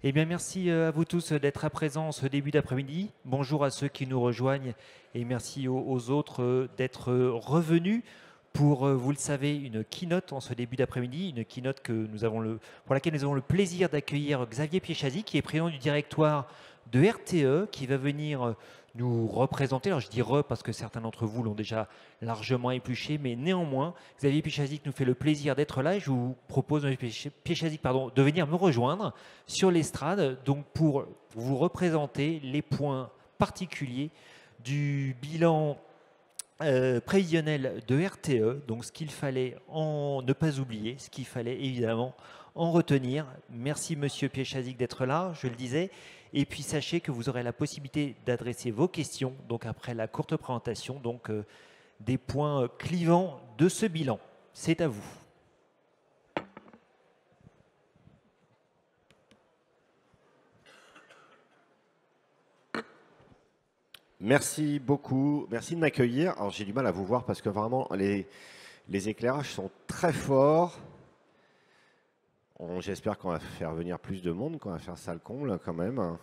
Eh bien, merci à vous tous d'être à présent ce début d'après-midi. Bonjour à ceux qui nous rejoignent et merci aux autres d'être revenus pour, vous le savez, une keynote en ce début d'après-midi, une keynote pour laquelle nous avons le plaisir d'accueillir Xavier Piéchazy, qui est président du directoire de RTE, qui va venir nous représenter. Alors je dis parce que certains d'entre vous l'ont déjà largement épluché, mais néanmoins, Xavier Piéchazy nous fait le plaisir d'être là et je vous propose, Piéchazy, de venir me rejoindre sur l'estrade, donc pour vous représenter les points particuliers du bilan prévisionnel de RTE, donc ce qu'il fallait ne pas oublier, ce qu'il fallait évidemment en retenir. Merci Monsieur Piéchazy d'être là, je le disais. Et puis sachez que vous aurez la possibilité d'adresser vos questions, donc après la courte présentation, donc des points clivants de ce bilan. C'est à vous. Merci beaucoup, merci de m'accueillir. Alors j'ai du mal à vous voir parce que vraiment les éclairages sont très forts. J'espère qu'on va faire venir plus de monde, qu'on va faire ça le comble quand même.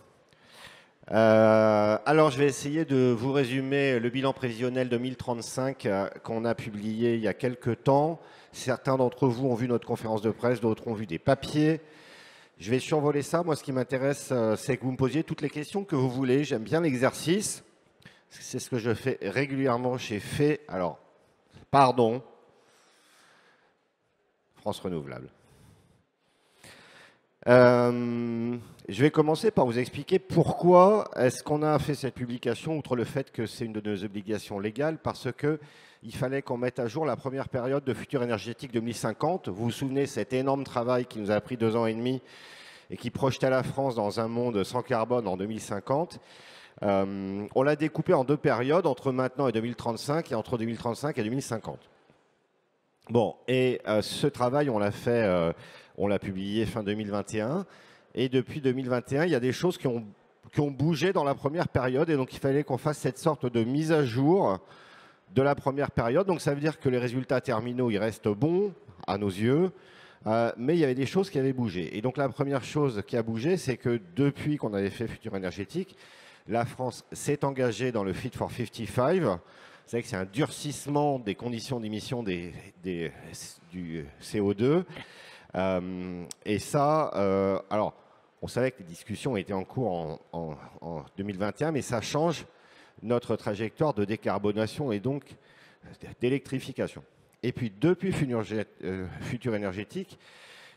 Alors je vais essayer de vous résumer le bilan prévisionnel 2035 qu'on a publié il y a quelques temps. Certains d'entre vous ont vu notre conférence de presse, d'autres ont vu des papiers. Je vais survoler ça. Moi, ce qui m'intéresse, c'est que vous me posiez toutes les questions que vous voulez. J'aime bien l'exercice. C'est ce que je fais régulièrement chez FAI. Alors, pardon, France Renouvelable. Je vais commencer par vous expliquer pourquoi est-ce qu'on a fait cette publication, outre le fait que c'est une de nos obligations légales, parce qu'il fallait qu'on mette à jour la première période de futur énergétique 2050. Vous vous souvenez, cet énorme travail qui nous a pris 2 ans et demi et qui projetait la France dans un monde sans carbone en 2050. On l'a découpé en 2 périodes, entre maintenant et 2035 et entre 2035 et 2050. Bon, et ce travail, on l'a fait, on l'a publié fin 2021. Et depuis 2021, il y a des choses qui ont bougé dans la première période. Et donc, il fallait qu'on fasse cette sorte de mise à jour de la première période. Donc, ça veut dire que les résultats terminaux, ils restent bons à nos yeux. Mais il y avait des choses qui avaient bougé. Et donc, la première chose qui a bougé, c'est que depuis qu'on avait fait Futur énergétique, la France s'est engagée dans le Fit for 55. Vous savez que c'est un durcissement des conditions d'émission du CO2. Et ça, alors, on savait que les discussions étaient en cours en 2021, mais ça change notre trajectoire de décarbonation et donc d'électrification. Et puis, depuis Futur énergétique,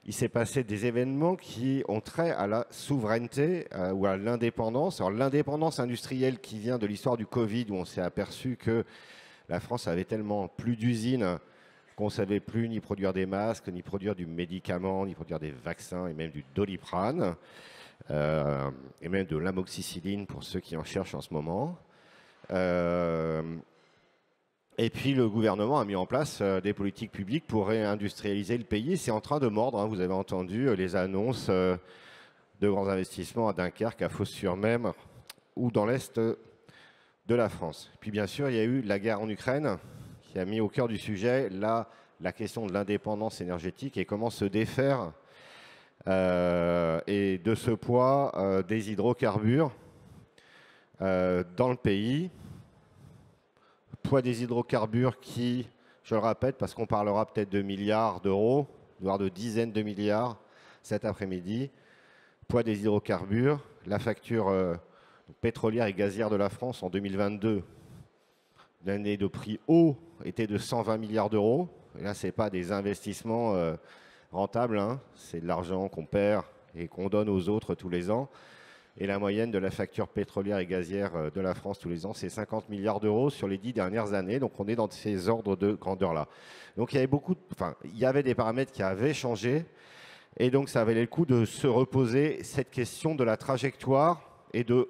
il s'est passé des événements qui ont trait à la souveraineté ou à l'indépendance. Alors l'indépendance industrielle qui vient de l'histoire du Covid, où on s'est aperçu que la France avait tellement plus d'usines qu'on ne savait plus ni produire des masques, ni produire du médicament, ni produire des vaccins, et même du Doliprane, et même de l'amoxicilline pour ceux qui en cherchent en ce moment. Et puis le gouvernement a mis en place des politiques publiques pour réindustrialiser le pays. C'est en train de mordre, hein. Vous avez entendu les annonces de grands investissements à Dunkerque, à Fos-sur-Mer ou dans l'Est de la France. Puis bien sûr, il y a eu la guerre en Ukraine qui a mis au cœur du sujet la question de l'indépendance énergétique et comment se défaire et de ce poids des hydrocarbures dans le pays. Poids des hydrocarbures qui, je le répète, parce qu'on parlera peut-être de milliards d'euros, voire de dizaines de milliards cet après-midi. Poids des hydrocarbures, la facture pétrolière et gazière de la France en 2022, l'année de prix haut, était de 120 milliards d'euros. Et là, ce n'est pas des investissements rentables, hein. C'est de l'argent qu'on perd et qu'on donne aux autres tous les ans. Et la moyenne de la facture pétrolière et gazière de la France tous les ans, c'est 50 milliards d'euros sur les 10 dernières années. Donc on est dans ces ordres de grandeur-là. Donc il y avait des paramètres qui avaient changé. Et donc ça valait le coup de se reposer cette question de la trajectoire et de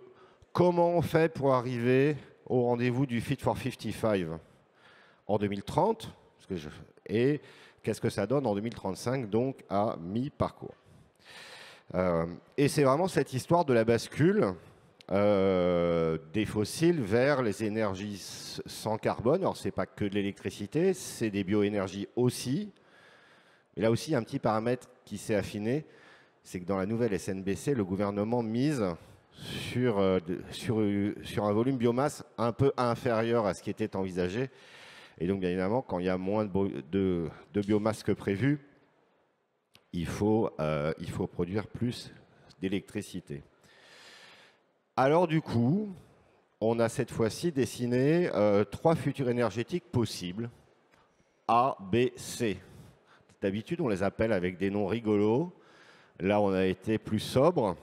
comment on fait pour arriver au rendez-vous du Fit for 55 en 2030. Et qu'est-ce que ça donne en 2035, donc à mi-parcours. Et c'est vraiment cette histoire de la bascule des fossiles vers les énergies sans carbone. Alors, ce n'est pas que de l'électricité, c'est des bioénergies aussi. Et là aussi, il y a un petit paramètre qui s'est affiné. c'est que dans la nouvelle SNBC, le gouvernement mise sur un volume biomasse un peu inférieur à ce qui était envisagé. Et donc, bien évidemment, quand il y a moins de biomasse que prévu, il faut produire plus d'électricité. Alors, du coup, on a cette fois-ci dessiné 3 futurs énergétiques possibles, A, B, C. D'habitude, on les appelle avec des noms rigolos. Là, on a été plus sobre.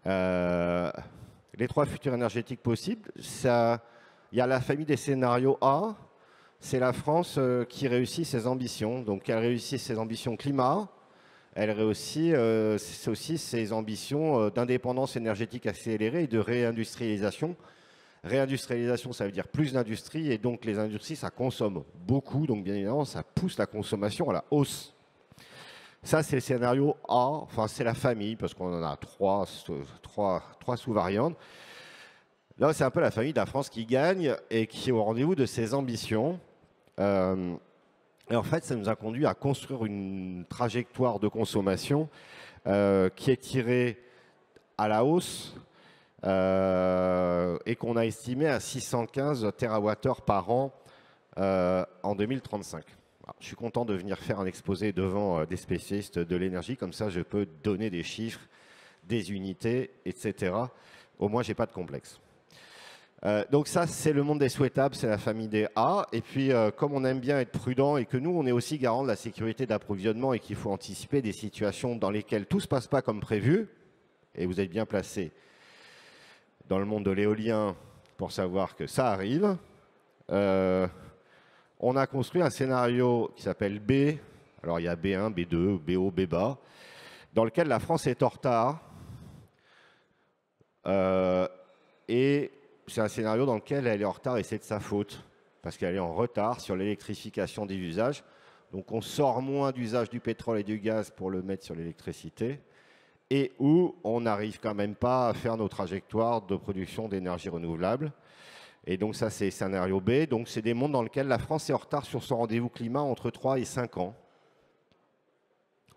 Les 3 futurs énergétiques possibles, il y a la famille des scénarios A, c'est la France qui réussit ses ambitions. Donc, elle réussit ses ambitions climat, elle réussit aussi ses ambitions d'indépendance énergétique accélérée et de réindustrialisation. Réindustrialisation, ça veut dire plus d'industrie, et donc les industries, ça consomme beaucoup, donc bien évidemment, ça pousse la consommation à la hausse. Ça, c'est le scénario A, enfin, c'est la famille, parce qu'on en a trois sous-variantes. Là, c'est un peu la famille de la France qui gagne et qui est au rendez-vous de ses ambitions. Et en fait, ça nous a conduit à construire une trajectoire de consommation qui est tirée à la hausse et qu'on a estimé à 615 TWh par an en 2035. Alors, je suis content de venir faire un exposé devant des spécialistes de l'énergie, comme ça je peux donner des chiffres, des unités, etc. Au moins, je n'ai pas de complexe. Donc ça, c'est le monde des souhaitables, c'est la famille des A. Et puis, comme on aime bien être prudent et que nous, on est aussi garant de la sécurité d'approvisionnement et qu'il faut anticiper des situations dans lesquelles tout ne se passe pas comme prévu, et vous êtes bien placé dans le monde de l'éolien pour savoir que ça arrive, on a construit un scénario qui s'appelle B. Alors, il y a B1, B2, BO, B-bas, dans lequel la France est en retard. Et c'est un scénario dans lequel elle est en retard et c'est de sa faute, parce qu'elle est en retard sur l'électrification des usages. Donc on sort moins d'usage du pétrole et du gaz pour le mettre sur l'électricité, et où on n'arrive quand même pas à faire nos trajectoires de production d'énergie renouvelable. Et donc ça, c'est scénario B. Donc c'est des mondes dans lesquels la France est en retard sur son rendez-vous climat entre 3 et 5 ans.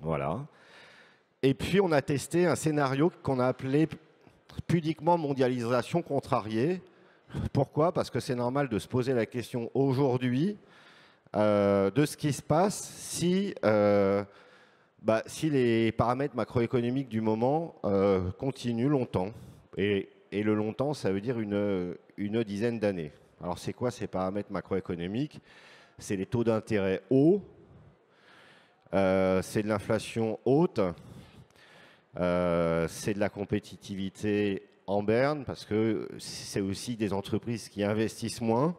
Voilà. Et puis on a testé un scénario qu'on a appelé pudiquement mondialisation contrariée. Pourquoi? Parce que c'est normal de se poser la question aujourd'hui de ce qui se passe si les paramètres macroéconomiques du moment continuent longtemps. Et le longtemps, ça veut dire une dizaine d'années. Alors c'est quoi ces paramètres macroéconomiques? C'est les taux d'intérêt hauts, c'est de l'inflation haute, c'est de la compétitivité en berne, parce que c'est aussi des entreprises qui investissent moins.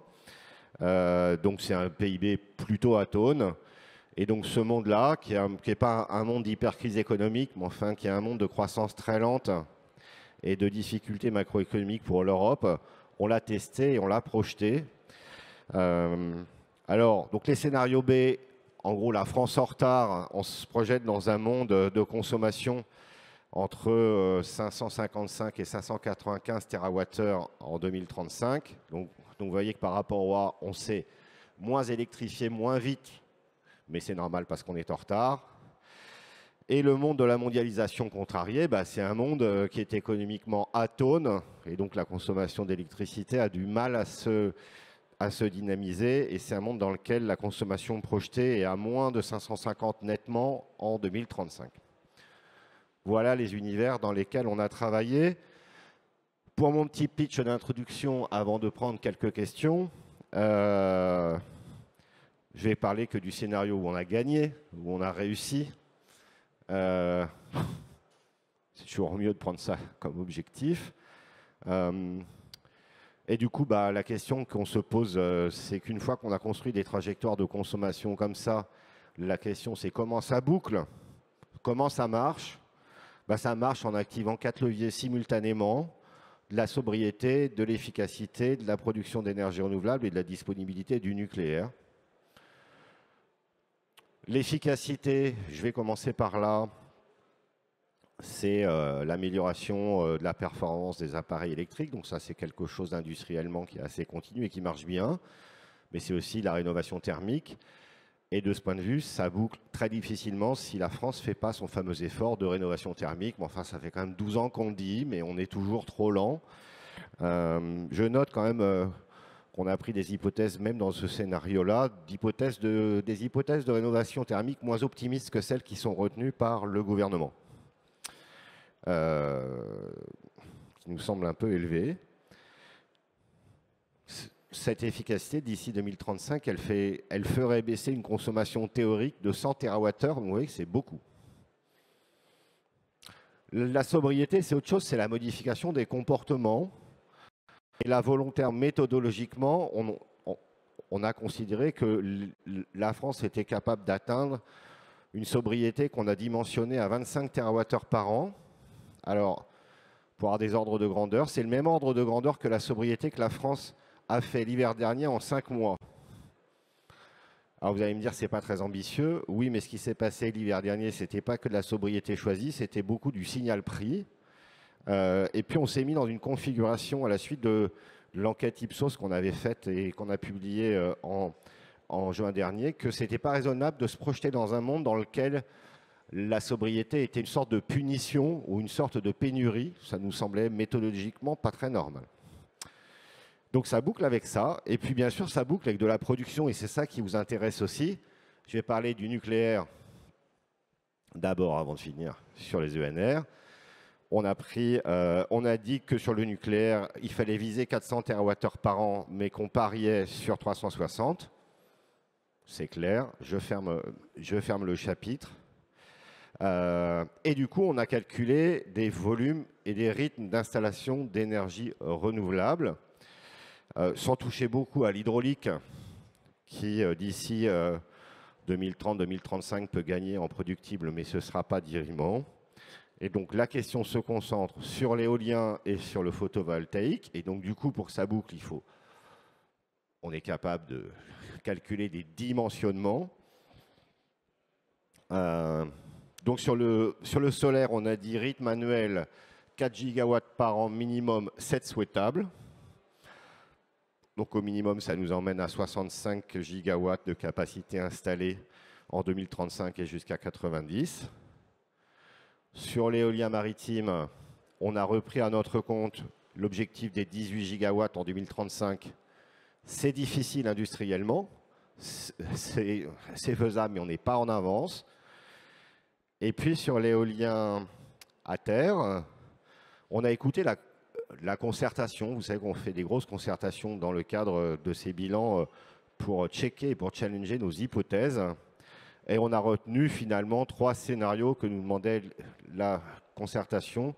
Donc c'est un PIB plutôt atone. Et donc ce monde-là, qui n'est pas un monde d'hypercrise économique, mais enfin qui est un monde de croissance très lente et de difficultés macroéconomiques pour l'Europe, on l'a testé et on l'a projeté. Alors, donc les scénarios B, en gros la France en retard, on se projette dans un monde de consommation entre 555 et 595 TWh en 2035. Donc vous voyez que par rapport au A, on s'est moins électrifié, moins vite, mais c'est normal parce qu'on est en retard. Et le monde de la mondialisation contrariée, c'est un monde qui est économiquement atone, et donc la consommation d'électricité a du mal à se dynamiser, et c'est un monde dans lequel la consommation projetée est à moins de 550 nettement en 2035. Voilà les univers dans lesquels on a travaillé. Pour mon petit pitch d'introduction, avant de prendre quelques questions, je vais parler que du scénario où on a gagné, où on a réussi. C'est toujours mieux de prendre ça comme objectif. Et du coup, la question qu'on se pose, c'est qu'une fois qu'on a construit des trajectoires de consommation comme ça, la question c'est comment ça boucle, comment ça marche. Ça marche en activant 4 leviers simultanément: de la sobriété, de l'efficacité, de la production d'énergie renouvelable et de la disponibilité du nucléaire. L'efficacité, je vais commencer par là, c'est l'amélioration de la performance des appareils électriques. Donc ça, c'est quelque chose d'industriellement qui est assez continu et qui marche bien. Mais c'est aussi la rénovation thermique. Et de ce point de vue, ça boucle très difficilement si la France ne fait pas son fameux effort de rénovation thermique. Mais enfin, ça fait quand même 12 ans qu'on le dit, mais on est toujours trop lent. Je note quand même qu'on a pris des hypothèses, même dans ce scénario-là, des hypothèses de rénovation thermique moins optimistes que celles qui sont retenues par le gouvernement, qui nous semblent un peu élevées. Cette efficacité, d'ici 2035, elle ferait baisser une consommation théorique de 100 TWh. Vous voyez que c'est beaucoup. La sobriété, c'est autre chose, c'est la modification des comportements. Et là, volontaire, méthodologiquement, on a considéré que la France était capable d'atteindre une sobriété qu'on a dimensionnée à 25 TWh par an. Alors, pour avoir des ordres de grandeur, c'est le même ordre de grandeur que la sobriété que la France a fait l'hiver dernier en 5 mois. Alors vous allez me dire, c'est pas très ambitieux. Oui, mais ce qui s'est passé l'hiver dernier, c'était pas que de la sobriété choisie, c'était beaucoup du signal prix. Et puis on s'est mis dans une configuration à la suite de l'enquête Ipsos qu'on avait faite et qu'on a publiée en juin dernier, que c'était pas raisonnable de se projeter dans un monde dans lequel la sobriété était une sorte de punition ou une sorte de pénurie. Ça nous semblait méthodologiquement pas très normal. Donc ça boucle avec ça, et puis bien sûr ça boucle avec de la production, et c'est ça qui vous intéresse aussi. Je vais parler du nucléaire d'abord avant de finir sur les ENR. On a dit que sur le nucléaire, il fallait viser 400 TWh par an, mais qu'on pariait sur 360. C'est clair, je ferme le chapitre. Et du coup, on a calculé des volumes et des rythmes d'installation d'énergie renouvelable. Sans toucher beaucoup à l'hydraulique, qui d'ici 2030-2035 peut gagner en productible, mais ce ne sera pas diriment. Et donc la question se concentre sur l'éolien et sur le photovoltaïque. Et donc du coup, pour que ça boucle, on est capable de calculer des dimensionnements. Donc sur le solaire, on a dit rythme annuel 4 gigawatts par an minimum, 7 souhaitables. Donc au minimum, ça nous emmène à 65 gigawatts de capacité installée en 2035 et jusqu'à 90. Sur l'éolien maritime, on a repris à notre compte l'objectif des 18 gigawatts en 2035. C'est difficile industriellement, c'est faisable, mais on n'est pas en avance. Et puis sur l'éolien à terre, on a écouté la concertation. Vous savez qu'on fait des grosses concertations dans le cadre de ces bilans pour checker et pour challenger nos hypothèses. Et on a retenu finalement 3 scénarios que nous demandait la concertation.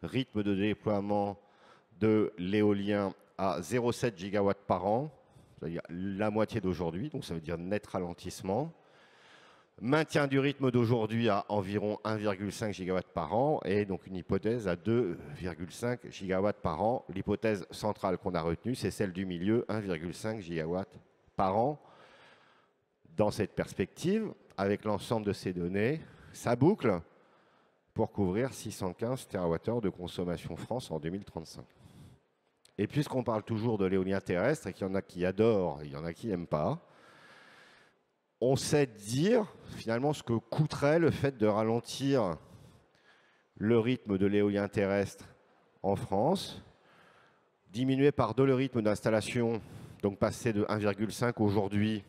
Rythme de déploiement de l'éolien à 0,7 gigawatts par an, c'est-à-dire la moitié d'aujourd'hui, donc ça veut dire net ralentissement. Maintien du rythme d'aujourd'hui à environ 1,5 gigawatts par an et donc une hypothèse à 2,5 gigawatts par an. L'hypothèse centrale qu'on a retenue, c'est celle du milieu, 1,5 gigawatts par an. Dans cette perspective, avec l'ensemble de ces données, ça boucle pour couvrir 615 TWh de consommation France en 2035. Et puisqu'on parle toujours de l'éolien terrestre et qu'il y en a qui adorent, il y en a qui n'aiment pas, on sait dire finalement ce que coûterait le fait de ralentir le rythme de l'éolien terrestre en France, diminuer par 2 le rythme d'installation, donc passer de 1,5 aujourd'hui,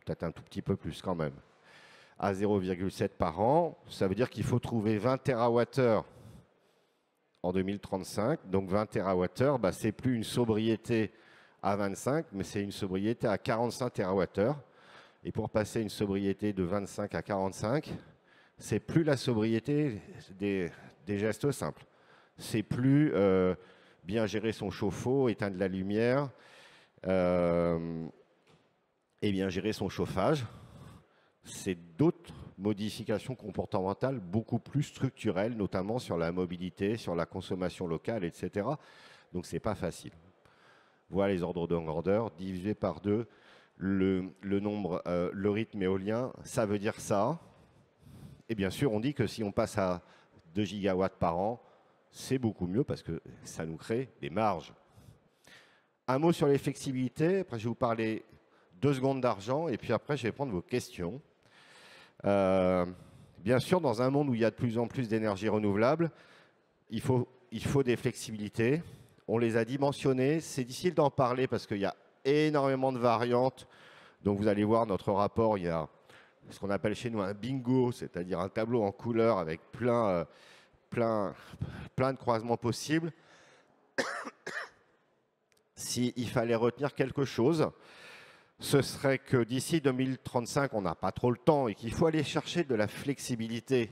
peut-être un tout petit peu plus quand même, à 0,7 par an. Ça veut dire qu'il faut trouver 20 TWh en 2035. Donc 20 TWh, c'est plus une sobriété à 25, mais c'est une sobriété à 45 TWh. Et pour passer une sobriété de 25 à 45, c'est plus la sobriété des gestes simples. C'est plus bien gérer son chauffe-eau, éteindre la lumière, et bien gérer son chauffage. C'est d'autres modifications comportementales beaucoup plus structurelles, notamment sur la mobilité, sur la consommation locale, etc. Donc c'est pas facile. Voilà les ordres de grandeur, divisé par 2. Le rythme éolien, ça veut dire ça. Et bien sûr, on dit que si on passe à 2 gigawatts par an, c'est beaucoup mieux parce que ça nous crée des marges. Un mot sur les flexibilités. Après, je vais vous parler 2 secondes d'argent et puis après, je vais prendre vos questions. Bien sûr, dans un monde où il y a de plus en plus d'énergie renouvelable, il faut des flexibilités. On les a dimensionnées. C'est difficile d'en parler parce qu'il y a énormément de variantes. Donc vous allez voir notre rapport, il y a ce qu'on appelle chez nous un bingo, c'est-à-dire un tableau en couleur avec plein de croisements possibles. S'il fallait retenir quelque chose, ce serait que d'ici 2035, on n'a pas trop le temps et qu'il faut aller chercher de la flexibilité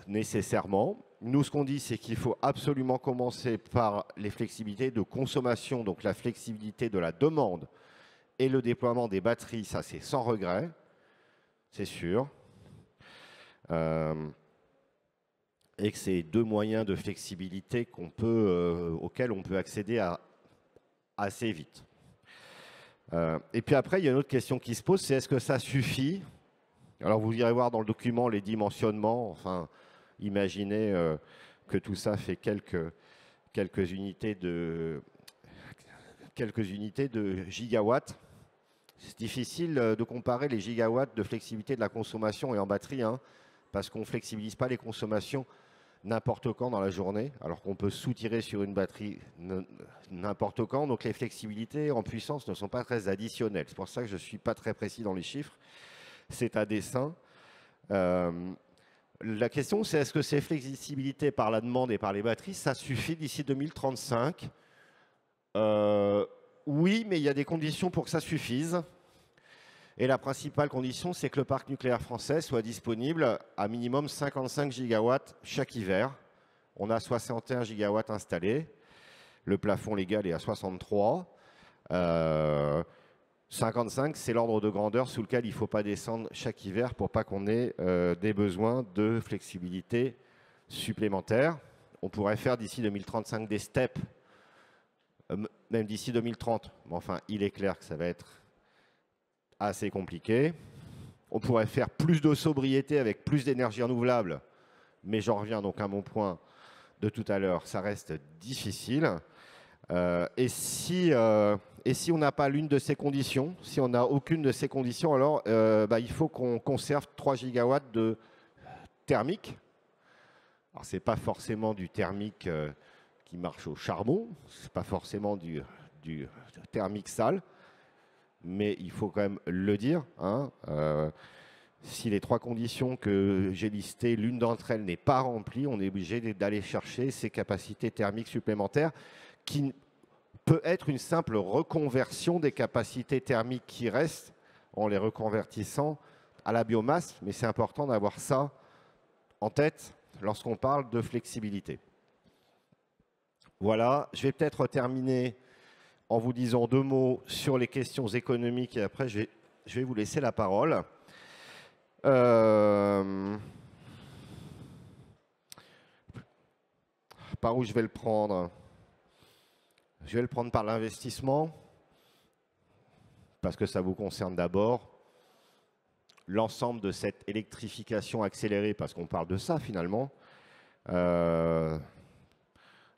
nécessairement. Nous, ce qu'on dit, c'est qu'il faut absolument commencer par les flexibilités de consommation, donc la flexibilité de la demande et le déploiement des batteries, ça c'est sans regret, c'est sûr. Et que c'est 2 moyens de flexibilité auxquels on peut accéder assez vite. Et puis après, il y a une autre question qui se pose, c'est est-ce que ça suffit? Alors vous irez voir dans le document les dimensionnements, enfin, imaginez que tout ça fait quelques unités de gigawatts. C'est difficile de comparer les gigawatts de flexibilité de la consommation et en batterie, hein, parce qu'on ne flexibilise pas les consommations n'importe quand dans la journée, alors qu'on peut soutirer sur une batterie n'importe quand. Donc les flexibilités en puissance ne sont pas très additionnelles. C'est pour ça que je ne suis pas très précis dans les chiffres. C'est à dessein. La question, c'est est-ce que ces flexibilités par la demande et par les batteries, ça suffit d'ici 2035 ? Oui, mais il y a des conditions pour que ça suffise. Et la principale condition, c'est que le parc nucléaire français soit disponible à minimum 55 gigawatts chaque hiver. On a 61 gigawatts installés. Le plafond légal est à 63. 55, c'est l'ordre de grandeur sous lequel il ne faut pas descendre chaque hiver pour pas qu'on ait des besoins de flexibilité supplémentaires. On pourrait faire d'ici 2035 des steps, même d'ici 2030. Mais enfin, il est clair que ça va être assez compliqué. On pourrait faire plus de sobriété avec plus d'énergie renouvelable, mais j'en reviens donc à mon point de tout à l'heure, ça reste difficile. Et si on n'a pas l'une de ces conditions, si on n'a aucune de ces conditions, alors il faut qu'on conserve 3 gigawatts de thermique. Alors ce n'est pas forcément du thermique qui marche au charbon, ce n'est pas forcément du thermique sale, mais il faut quand même le dire. Hein, si les 3 conditions que j'ai listées, l'une d'entre elles n'est pas remplie, on est obligé d'aller chercher ces capacités thermiques supplémentaires qui peut être une simple reconversion des capacités thermiques qui restent en les reconvertissant à la biomasse, mais c'est important d'avoir ça en tête lorsqu'on parle de flexibilité. Voilà, je vais peut-être terminer en vous disant 2 mots sur les questions économiques et après je vais vous laisser la parole. Par où je vais le prendre ? Je vais le prendre par l'investissement, parce que ça vous concerne d'abord. L'ensemble de cette électrification accélérée, parce qu'on parle de ça finalement,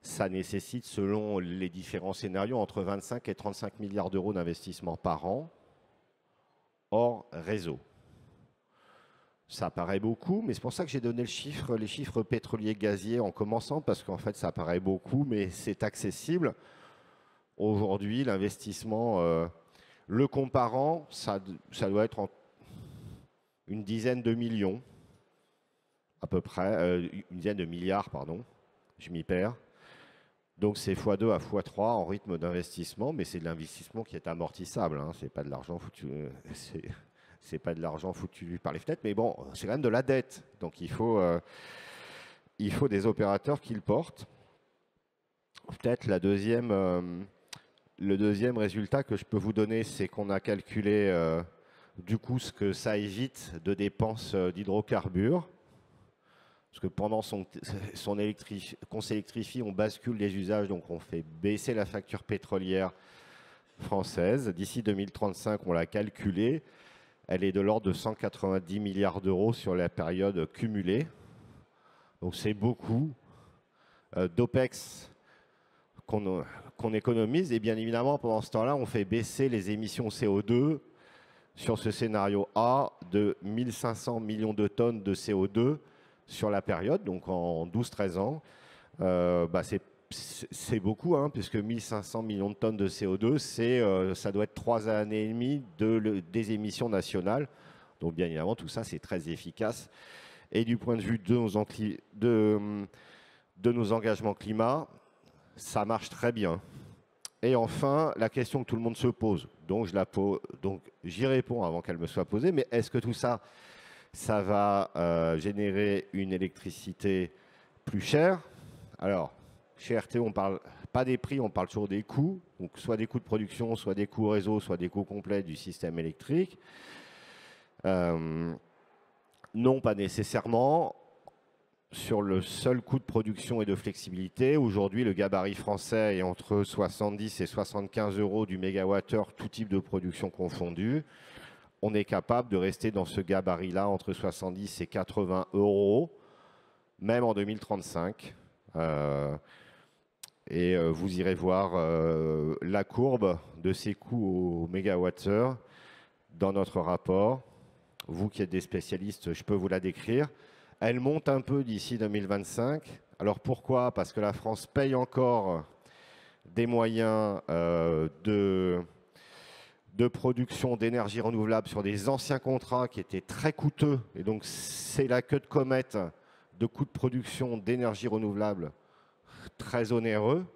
ça nécessite, selon les différents scénarios, entre 25 et 35 milliards d'euros d'investissement par an, hors réseau. Ça paraît beaucoup, mais c'est pour ça que j'ai donné les chiffres pétroliers gaziers en commençant, parce qu'en fait ça paraît beaucoup, mais c'est accessible. Aujourd'hui, l'investissement, le comparant, ça doit être une dizaine de millions, à peu près, une dizaine de milliards, pardon, je m'y perds. Donc c'est x2 à x3 en rythme d'investissement, mais c'est de l'investissement qui est amortissable, hein, c'est pas de l'argent foutu. C'est pas de l'argent foutu par les fenêtres, mais bon, c'est quand même de la dette. Donc il faut des opérateurs qui le portent. Peut-être le deuxième résultat que je peux vous donner, c'est qu'on a calculé du coup ce que ça évite de dépenses d'hydrocarbures. Parce que pendant qu'on s'électrifie, on bascule les usages, donc on fait baisser la facture pétrolière française. D'ici 2035, on l'a calculé. Elle est de l'ordre de 190 milliards d'euros sur la période cumulée. Donc c'est beaucoup d'OPEX qu'on économise. Et bien évidemment, pendant ce temps-là, on fait baisser les émissions CO2 sur ce scénario A de 1500 millions de tonnes de CO2 sur la période, donc en 12-13 ans. C'est beaucoup, hein, puisque 1500 millions de tonnes de CO2, ça doit être 3 années et demie des émissions nationales. Donc bien évidemment, tout ça, c'est très efficace. Et du point de vue de nos engagements climat, ça marche très bien. Et enfin, la question que tout le monde se pose, donc j'y réponds avant qu'elle me soit posée, mais est-ce que tout ça, ça va générer une électricité plus chère? Alors, chez RTE, on ne parle pas des prix, on parle toujours des coûts, donc soit des coûts de production, soit des coûts réseau, soit des coûts complets du système électrique. Non, pas nécessairement. Sur le seul coût de production et de flexibilité, aujourd'hui, le gabarit français est entre 70 et 75 euros du mégawattheure, tout type de production confondue. On est capable de rester dans ce gabarit-là entre 70 et 80 euros, même en 2035. Vous irez voir la courbe de ces coûts au mégawattheure dans notre rapport. Vous qui êtes des spécialistes, je peux vous la décrire. Elle monte un peu d'ici 2025. Alors pourquoi? Parce que la France paye encore des moyens de production d'énergie renouvelable sur des anciens contrats qui étaient très coûteux. Et donc c'est la queue de comète de coûts de production d'énergie renouvelable très onéreux,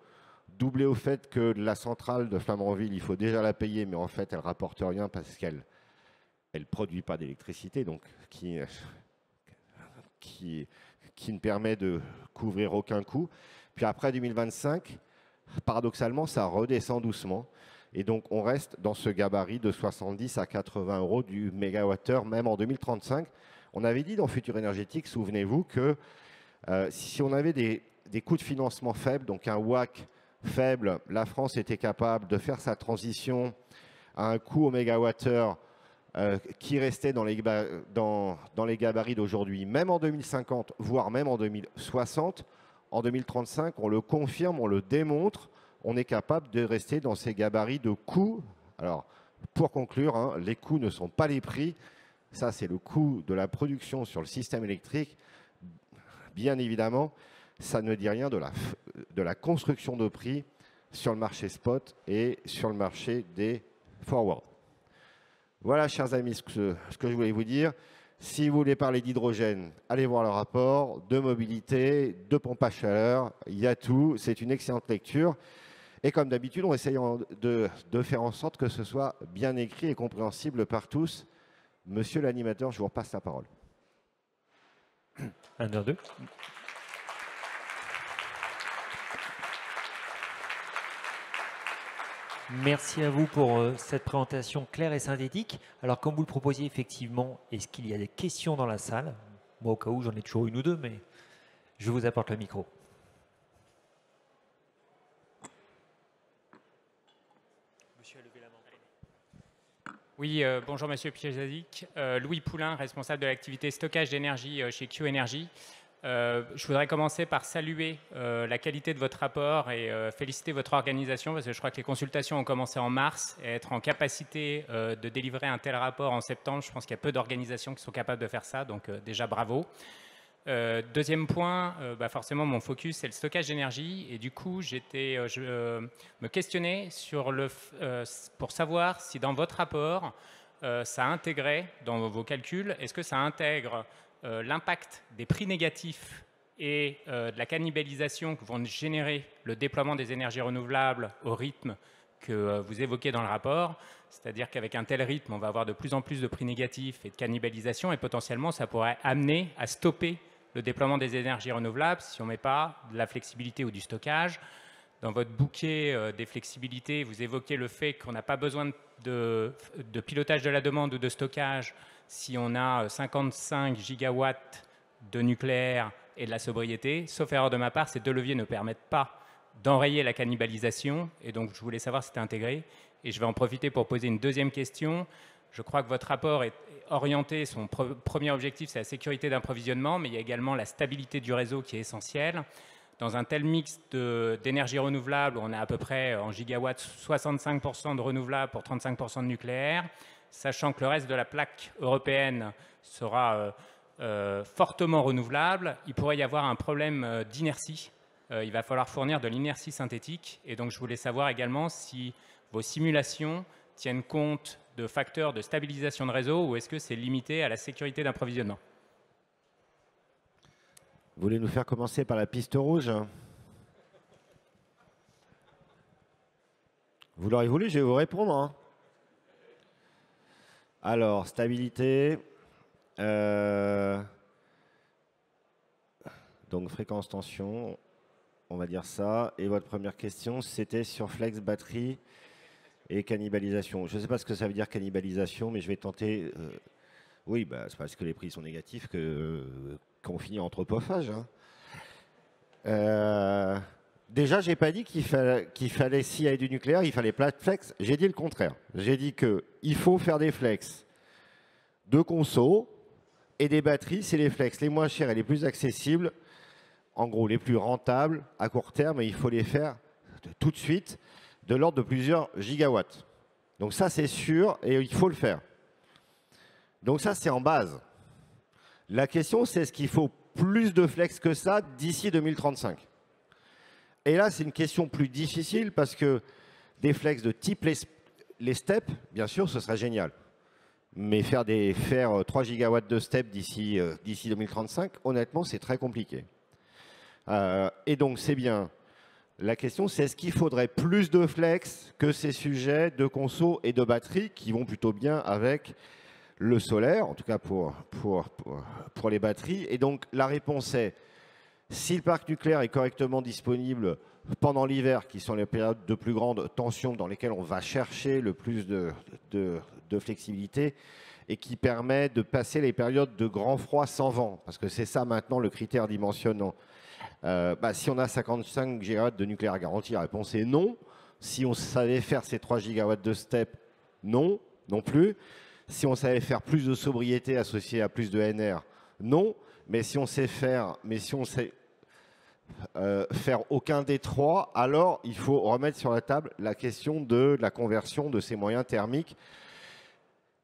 doublé au fait que la centrale de Flamanville, il faut déjà la payer, mais en fait elle ne rapporte rien parce qu'elle ne produit pas d'électricité, donc qui ne permet de couvrir aucun coût. Puis après 2025, paradoxalement, ça redescend doucement. Et donc, on reste dans ce gabarit de 70 à 80 euros du mégawattheure, même en 2035. On avait dit dans Futur Énergétique, souvenez-vous, que si on avait des coûts de financement faibles, donc un WACC faible, la France était capable de faire sa transition à un coût au mégawattheure qui restait dans les gabarits d'aujourd'hui, même en 2050, voire même en 2060. En 2035, on le confirme, on le démontre, on est capable de rester dans ces gabarits de coûts. Alors, pour conclure, hein, les coûts ne sont pas les prix. Ça, c'est le coût de la production sur le système électrique. Bien évidemment, ça ne dit rien de la construction de prix sur le marché spot et sur le marché des forwards. Voilà, chers amis, ce que je voulais vous dire. Si vous voulez parler d'hydrogène, allez voir le rapport, de mobilité, de pompe à chaleur, il y a tout. C'est une excellente lecture. Et comme d'habitude, on essaye de faire en sorte que ce soit bien écrit et compréhensible par tous. Monsieur l'animateur, je vous repasse la parole. 1, 2. Merci à vous pour cette présentation claire et synthétique. Alors, comme vous le proposiez, effectivement, est-ce qu'il y a des questions dans la salle? Moi, au cas où, j'en ai toujours une ou deux, mais je vous apporte le micro. Monsieur a levé la main. Oui, bonjour Monsieur Piazazic. Louis Poulain, responsable de l'activité stockage d'énergie chez Q Energy. Je voudrais commencer par saluer la qualité de votre rapport et féliciter votre organisation parce que je crois que les consultations ont commencé en mars et être en capacité de délivrer un tel rapport en septembre, je pense qu'il y a peu d'organisations qui sont capables de faire ça, donc déjà bravo. Deuxième point, forcément mon focus c'est le stockage d'énergie et du coup je me questionnais sur pour savoir si dans votre rapport ça intégrait dans vos calculs, est-ce que ça intègre l'impact des prix négatifs et de la cannibalisation que vont générer le déploiement des énergies renouvelables au rythme que vous évoquez dans le rapport, c'est-à-dire qu'avec un tel rythme, on va avoir de plus en plus de prix négatifs et de cannibalisation et potentiellement ça pourrait amener à stopper le déploiement des énergies renouvelables si on ne met pas de la flexibilité ou du stockage. Dans votre bouquet des flexibilités, vous évoquez le fait qu'on n'a pas besoin de pilotage de la demande ou de stockage si on a 55 gigawatts de nucléaire et de la sobriété. Sauf erreur de ma part, ces deux leviers ne permettent pas d'enrayer la cannibalisation. Et donc, je voulais savoir si c'était intégré. Et je vais en profiter pour poser une deuxième question. Je crois que votre rapport est orienté, son premier objectif, c'est la sécurité d'approvisionnement, mais il y a également la stabilité du réseau qui est essentielle. dans un tel mix d'énergie renouvelable, où on a à peu près en gigawatts 65% de renouvelables pour 35% de nucléaire, sachant que le reste de la plaque européenne sera fortement renouvelable, il pourrait y avoir un problème d'inertie. Il va falloir fournir de l'inertie synthétique. Et donc, je voulais savoir également si vos simulations tiennent compte de facteurs de stabilisation de réseau ou est-ce que c'est limité à la sécurité d'approvisionnement? Vous voulez nous faire commencer par la piste rouge? Vous l'aurez voulu, je vais vous répondre. Hein. Alors, stabilité. Donc, fréquence tension, on va dire ça. Et votre première question, c'était sur flex, batterie et cannibalisation. Je ne sais pas ce que ça veut dire cannibalisation, mais je vais tenter... Oui, bah, c'est parce que les prix sont négatifs qu'on finit en anthropophage. Hein. Déjà, je n'ai pas dit qu'il fallait, s'il y avait du nucléaire, il fallait pas de flex. J'ai dit le contraire. J'ai dit qu'il faut faire des flex de conso et des batteries, c'est les flex les moins chers et les plus accessibles, en gros les plus rentables à court terme, et il faut les faire tout de suite, de l'ordre de plusieurs gigawatts. Donc ça, c'est sûr, et il faut le faire. Donc ça, c'est en base. La question, c'est est-ce qu'il faut plus de flex que ça d'ici 2035? Et là, c'est une question plus difficile parce que des flex de type les steps, bien sûr, ce serait génial. Mais faire 3 gigawatts de steps d'ici 2035, honnêtement, c'est très compliqué. Et donc, c'est bien. La question, c'est est-ce qu'il faudrait plus de flex que ces sujets de conso et de batterie qui vont plutôt bien avec le solaire, en tout cas pour les batteries. Et donc, la réponse est, si le parc nucléaire est correctement disponible pendant l'hiver, qui sont les périodes de plus grande tension dans lesquelles on va chercher le plus de flexibilité et qui permet de passer les périodes de grand froid sans vent, parce que c'est ça maintenant le critère dimensionnant. Si on a 55 gigawatts de nucléaire garanti, la réponse est non. Si on savait faire ces 3 gigawatts de step, non, non plus. Si on savait faire plus de sobriété associée à plus de NR, non. Mais si on sait faire, faire aucun des trois, alors il faut remettre sur la table la question de la conversion de ces moyens thermiques.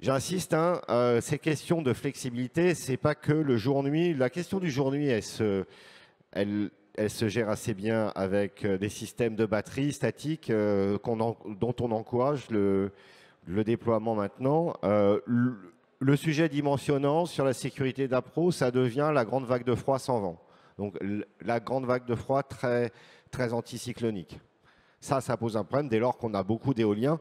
J'insiste, hein, ces questions de flexibilité, c'est pas que le jour-nuit. La question du jour-nuit, elle se gère assez bien avec des systèmes de batterie statiques dont on encourage le déploiement maintenant. Le sujet dimensionnant sur la sécurité d'appro, ça devient la grande vague de froid sans vent. Donc la grande vague de froid très, très anticyclonique. Ça pose un problème dès lors qu'on a beaucoup d'éoliens.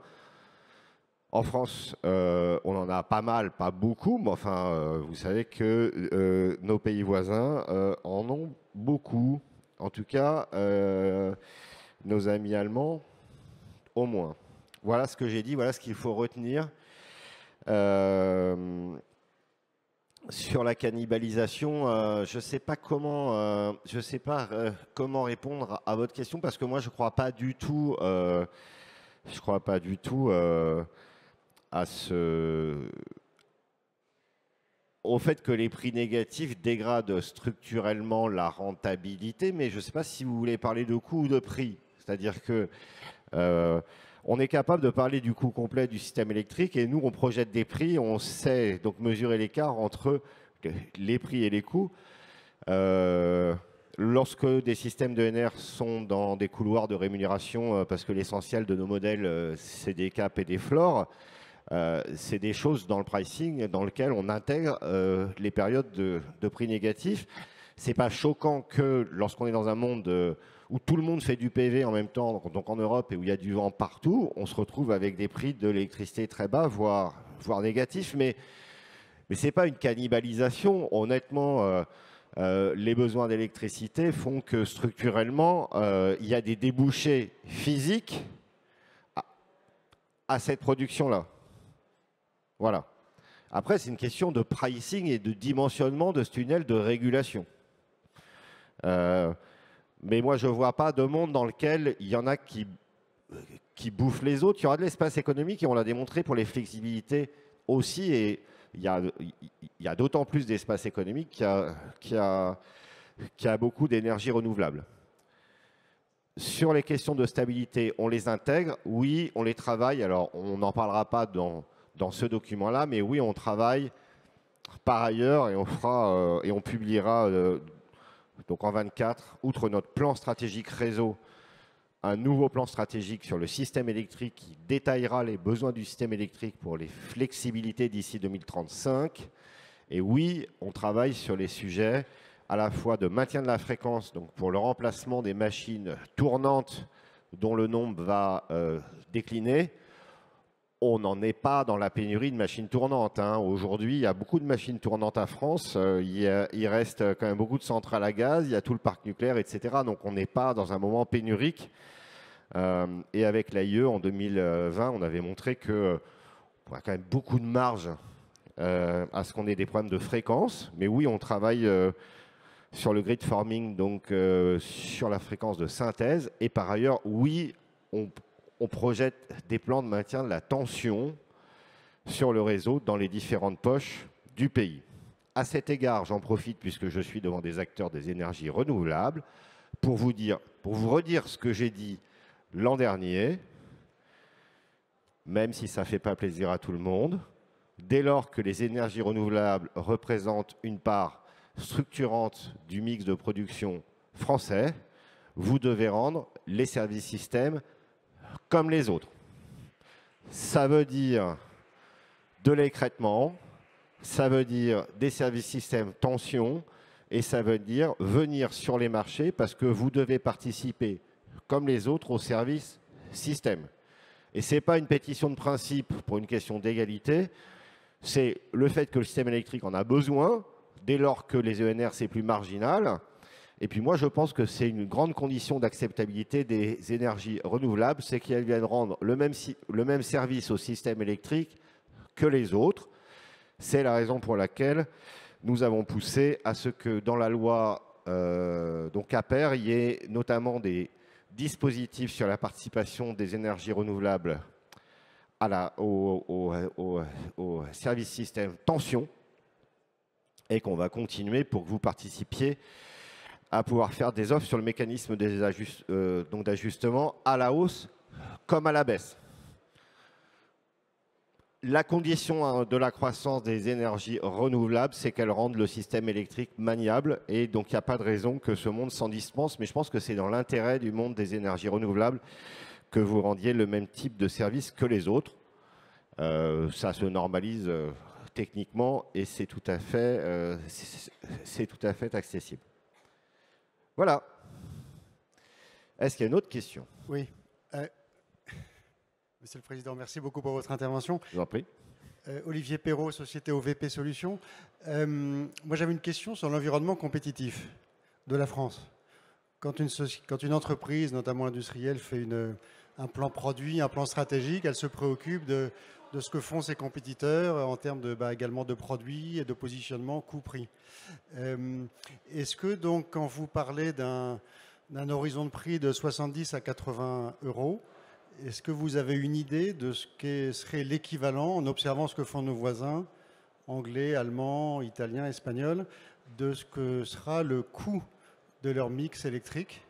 En France, on en a pas mal, pas beaucoup, mais enfin, vous savez que nos pays voisins en ont beaucoup. En tout cas, nos amis allemands, au moins. Voilà ce que j'ai dit, voilà ce qu'il faut retenir. Sur la cannibalisation, je ne sais pas comment, répondre à votre question parce que moi je ne crois pas du tout, au fait que les prix négatifs dégradent structurellement la rentabilité, mais je ne sais pas si vous voulez parler de coût ou de prix. C'est-à-dire que on est capable de parler du coût complet du système électrique et nous, on projette des prix, on sait donc mesurer l'écart entre les prix et les coûts. Lorsque des systèmes de NR sont dans des couloirs de rémunération, parce que l'essentiel de nos modèles, c'est des caps et des floors, c'est des choses dans le pricing dans lesquelles on intègre les périodes de prix négatifs. C'est pas choquant que lorsqu'on est dans un monde où tout le monde fait du PV en même temps, donc en Europe, et où il y a du vent partout, on se retrouve avec des prix de l'électricité très bas, voire négatifs. Mais ce n'est pas une cannibalisation. Honnêtement, les besoins d'électricité font que structurellement, il y a des débouchés physiques à cette production-là. Voilà. Après, c'est une question de pricing et de dimensionnement de ce tunnel de régulation. Mais moi, je ne vois pas de monde dans lequel il y en a qui bouffent les autres. Il y aura de l'espace économique et on l'a démontré pour les flexibilités aussi. Et il y a d'autant plus d'espace économique qu'il y a beaucoup d'énergie renouvelable. Sur les questions de stabilité, on les intègre. Oui, on les travaille. Alors, on n'en parlera pas dans ce document-là, mais oui, on travaille par ailleurs et on publiera donc en 24, outre notre plan stratégique réseau, un nouveau plan stratégique sur le système électrique qui détaillera les besoins du système électrique pour les flexibilités d'ici 2035. Et oui, on travaille sur les sujets à la fois de maintien de la fréquence, donc pour le remplacement des machines tournantes dont le nombre va décliner. On n'en est pas dans la pénurie de machines tournantes, hein. Aujourd'hui, il y a beaucoup de machines tournantes à France. Il reste quand même beaucoup de centrales à gaz. Il y a tout le parc nucléaire, etc. Donc, on n'est pas dans un moment pénurique. Et avec l'AIE, en 2020, on avait montré qu'on a quand même beaucoup de marge à ce qu'on ait des problèmes de fréquence. Mais oui, on travaille sur le grid forming, donc sur la fréquence de synthèse. Et par ailleurs, oui, on projette des plans de maintien de la tension sur le réseau dans les différentes poches du pays. À cet égard, j'en profite puisque je suis devant des acteurs des énergies renouvelables pour vous redire ce que j'ai dit l'an dernier, même si ça ne fait pas plaisir à tout le monde. Dès lors que les énergies renouvelables représentent une part structurante du mix de production français, vous devez rendre les services systèmes comme les autres. Ça veut dire de l'écrêtement, ça veut dire des services systèmes tension, et ça veut dire venir sur les marchés parce que vous devez participer, comme les autres, au service système. Et ce n'est pas une pétition de principe pour une question d'égalité, c'est le fait que le système électrique en a besoin, dès lors que les ENR, c'est plus marginal. Et puis moi, je pense que c'est une grande condition d'acceptabilité des énergies renouvelables, c'est qu'elles viennent rendre le même service au système électrique que les autres. C'est la raison pour laquelle nous avons poussé à ce que dans la loi donc APER, il y ait notamment des dispositifs sur la participation des énergies renouvelables au service système tension, et qu'on va continuer pour que vous participiez à pouvoir faire des offres sur le mécanisme d'ajustement à la hausse comme à la baisse. La condition de la croissance des énergies renouvelables, c'est qu'elles rendent le système électrique maniable, et donc il n'y a pas de raison que ce monde s'en dispense, mais je pense que c'est dans l'intérêt du monde des énergies renouvelables que vous rendiez le même type de service que les autres. Ça se normalise techniquement et c'est tout à fait accessible. Voilà. Est-ce qu'il y a une autre question? Oui. Monsieur le Président, merci beaucoup pour votre intervention. Je vous en prie. Olivier Perrault, Société OVP Solutions. Moi, j'avais une question sur l'environnement compétitif de la France. Quand une entreprise, notamment industrielle, fait un plan produit, un plan stratégique, elle se préoccupe de ce que font ses compétiteurs en termes également de produits et de positionnement coût-prix. Est-ce que donc, quand vous parlez d'un horizon de prix de 70 à 80 €, est-ce que vous avez une idée de ce qui serait l'équivalent, en observant ce que font nos voisins, anglais, allemands, italiens, espagnols, de ce que sera le coût de leur mix électrique?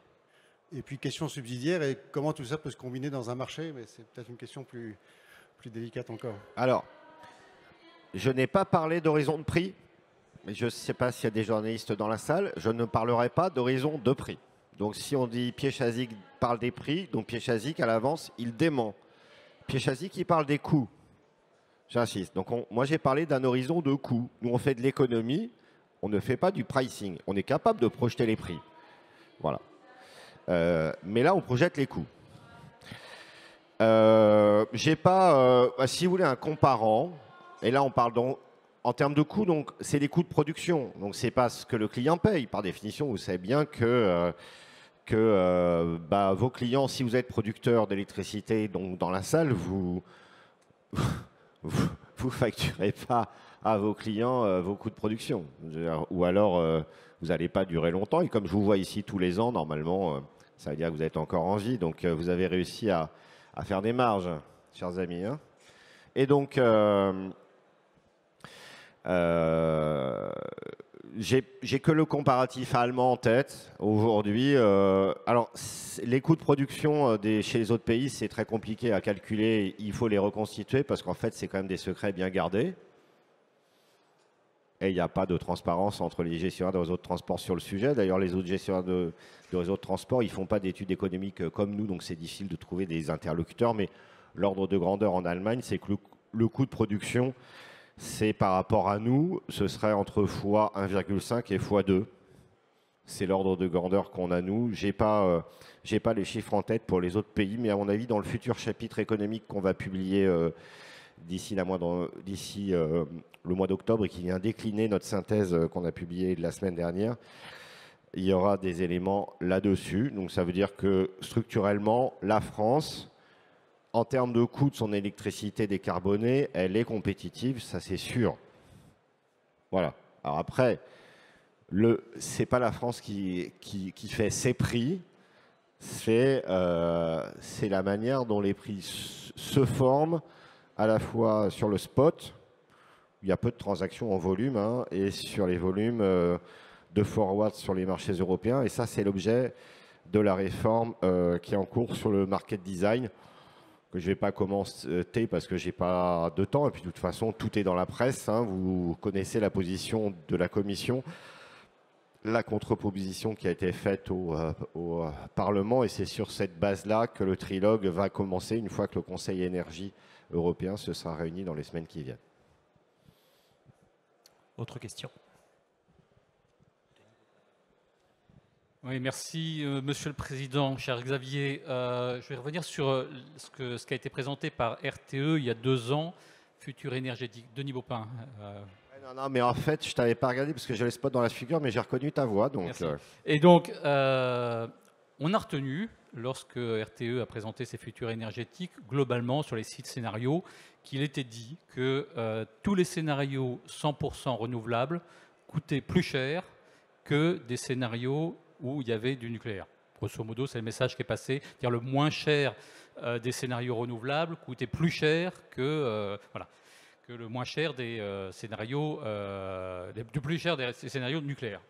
Et puis, question subsidiaire, et comment tout ça peut se combiner dans un marché? Mais c'est peut-être une question plus délicate encore. Alors, je n'ai pas parlé d'horizon de prix, mais je ne sais pas s'il y a des journalistes dans la salle. Je ne parlerai pas d'horizon de prix. Donc, si on dit Piechazzik parle des prix, donc Piechazzik, à l'avance, il dément. Piechazzik, il parle des coûts. J'insiste. Donc, moi, j'ai parlé d'un horizon de coûts. Nous, on fait de l'économie, on ne fait pas du pricing. On est capable de projeter les prix. Voilà. Mais là, on projette les coûts. J'ai pas, si vous voulez, un comparant. Et là, on parle en termes de coûts, donc c'est les coûts de production. Donc, c'est pas ce que le client paye. Par définition, vous savez bien que vos clients, si vous êtes producteur d'électricité, donc dans la salle, vous facturez pas à vos clients vos coûts de production. Ou alors, vous n'allez pas durer longtemps. Et comme je vous vois ici tous les ans, normalement, ça veut dire que vous êtes encore en vie. Donc, vous avez réussi à faire des marges, chers amis. Hein. Et donc, j'ai que le comparatif allemand en tête aujourd'hui. Alors, les coûts de production chez les autres pays, c'est très compliqué à calculer. Il faut les reconstituer parce qu'en fait, c'est quand même des secrets bien gardés. Et il n'y a pas de transparence entre les gestionnaires de réseaux de transport sur le sujet. D'ailleurs, les autres gestionnaires de réseaux de transport, ils ne font pas d'études économiques comme nous, donc c'est difficile de trouver des interlocuteurs. Mais l'ordre de grandeur en Allemagne, c'est que le coût de production, c'est par rapport à nous, ce serait entre fois 1,5 et fois 2. C'est l'ordre de grandeur qu'on a nous. J'ai pas les chiffres en tête pour les autres pays, mais à mon avis, dans le futur chapitre économique qu'on va publier d'ici le mois d'octobre et qui vient décliner notre synthèse qu'on a publiée la semaine dernière, il y aura des éléments là-dessus. Donc ça veut dire que structurellement, la France, en termes de coût de son électricité décarbonée, elle est compétitive, ça c'est sûr. Voilà. Alors après, c'est pas la France qui fait ses prix, c'est la manière dont les prix se forment, à la fois sur le spot, il y a peu de transactions en volume, hein, et sur les volumes de forward sur les marchés européens. Et ça, c'est l'objet de la réforme qui est en cours sur le market design, que je ne vais pas commenter parce que je n'ai pas de temps. Et puis de toute façon, tout est dans la presse. Hein, vous connaissez la position de la Commission, la contre-proposition qui a été faite au Parlement. Et c'est sur cette base-là que le trilogue va commencer une fois que le Conseil énergie européen se sera réuni dans les semaines qui viennent. Autre question. Oui, merci Monsieur le Président, cher Xavier. Je vais revenir sur ce qui a été présenté par RTE il y a 2 ans, futur énergétique. Denis Baupin. Non, mais en fait, je ne t'avais pas regardé parce que j'avais le spot dans la figure, mais j'ai reconnu ta voix. Donc, Et donc, on a retenu, lorsque RTE a présenté ses futurs énergétiques, globalement sur les 6 scénarios, qu'il était dit que tous les scénarios 100% renouvelables coûtaient plus cher que des scénarios où il y avait du nucléaire. Grosso modo, c'est le message qui est passé. C'est-à-dire le moins cher des scénarios renouvelables coûtait plus cher que le moins cher des scénarios, du plus cher des scénarios nucléaires.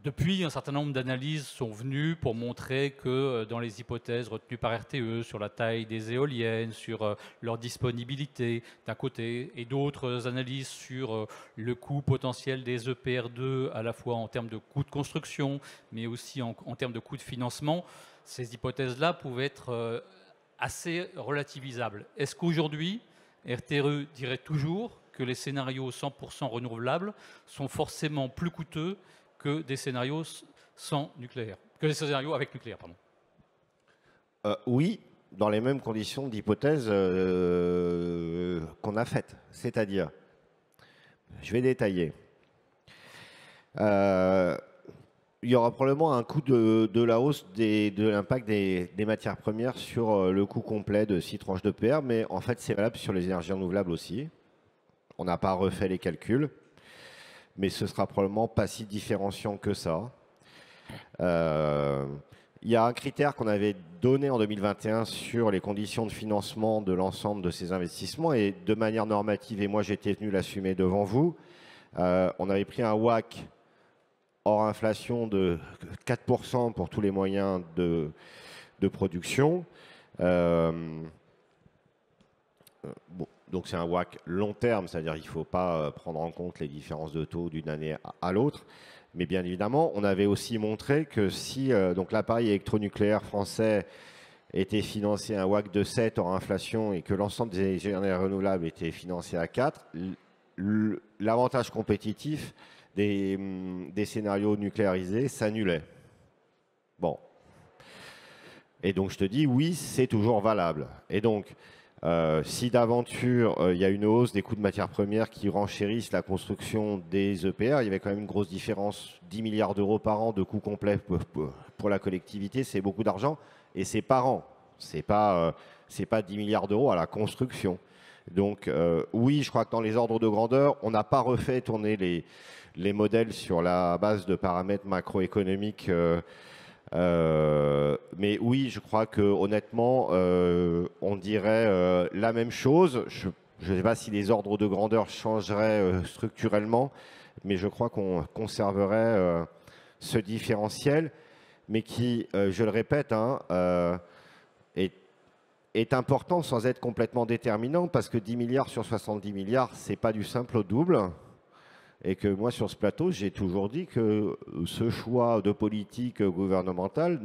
Depuis, un certain nombre d'analyses sont venues pour montrer que dans les hypothèses retenues par RTE sur la taille des éoliennes, sur leur disponibilité d'un côté, et d'autres analyses sur le coût potentiel des EPR2 à la fois en termes de coût de construction, mais aussi en termes de coût de financement, ces hypothèses-là pouvaient être assez relativisables. Est-ce qu'aujourd'hui, RTE dirait toujours que les scénarios 100% renouvelables sont forcément plus coûteux que des scénarios sans nucléaire, que des scénarios avec nucléaire, pardon. Oui, dans les mêmes conditions d'hypothèse qu'on a faites. C'est-à-dire, je vais détailler. Il y aura probablement un coût de la hausse de l'impact des matières premières sur le coût complet de 6 tranches d'EPR, mais en fait, c'est valable sur les énergies renouvelables aussi. On n'a pas refait les calculs, mais ce sera probablement pas si différenciant que ça. Il y a un critère qu'on avait donné en 2021 sur les conditions de financement de l'ensemble de ces investissements, et de manière normative, et moi j'étais venu l'assumer devant vous, on avait pris un WACC hors inflation de 4% pour tous les moyens de production. Donc c'est un WACC long terme, c'est-à-dire qu'il ne faut pas prendre en compte les différences de taux d'une année à l'autre. Mais bien évidemment, on avait aussi montré que si donc l'appareil électronucléaire français était financé à un WACC de 7 hors inflation et que l'ensemble des énergies renouvelables était financé à 4, l'avantage compétitif des scénarios nucléarisés s'annulait. Bon. Et donc je te dis, oui, c'est toujours valable. Et donc, si d'aventure il y a une hausse des coûts de matières premières qui renchérissent la construction des EPR, il y avait quand même une grosse différence, 10 milliards d'euros par an de coûts complets pour la collectivité, c'est beaucoup d'argent, et c'est par an, c'est pas 10 milliards d'euros à la construction. Donc oui, je crois que dans les ordres de grandeur, on n'a pas refait tourner les modèles sur la base de paramètres macroéconomiques. Mais oui, je crois que honnêtement, on dirait la même chose. Je ne sais pas si les ordres de grandeur changeraient structurellement, mais je crois qu'on conserverait ce différentiel, mais qui, je le répète, hein, est important sans être complètement déterminant, parce que 10 milliards sur 70 milliards, ce n'est pas du simple au double. Et que moi, sur ce plateau, j'ai toujours dit que ce choix de politique gouvernementale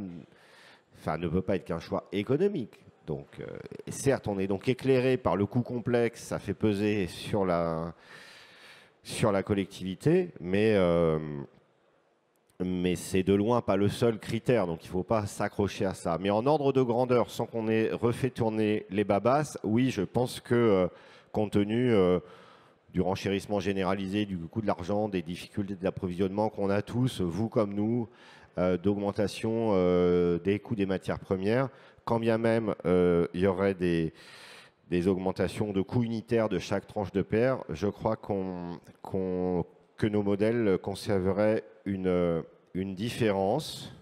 ne peut pas être qu'un choix économique. Donc, certes, on est donc éclairé par le coût complexe, ça fait peser sur la collectivité, mais c'est de loin pas le seul critère, donc il ne faut pas s'accrocher à ça. Mais en ordre de grandeur, sans qu'on ait refait tourner les babasses, oui, je pense que compte tenu du renchérissement généralisé, du coût de l'argent, des difficultés d'approvisionnement qu'on a tous, vous comme nous, d'augmentation des coûts des matières premières, quand bien même il y aurait des augmentations de coûts unitaires de chaque tranche de paire, je crois que nos modèles conserveraient une différence.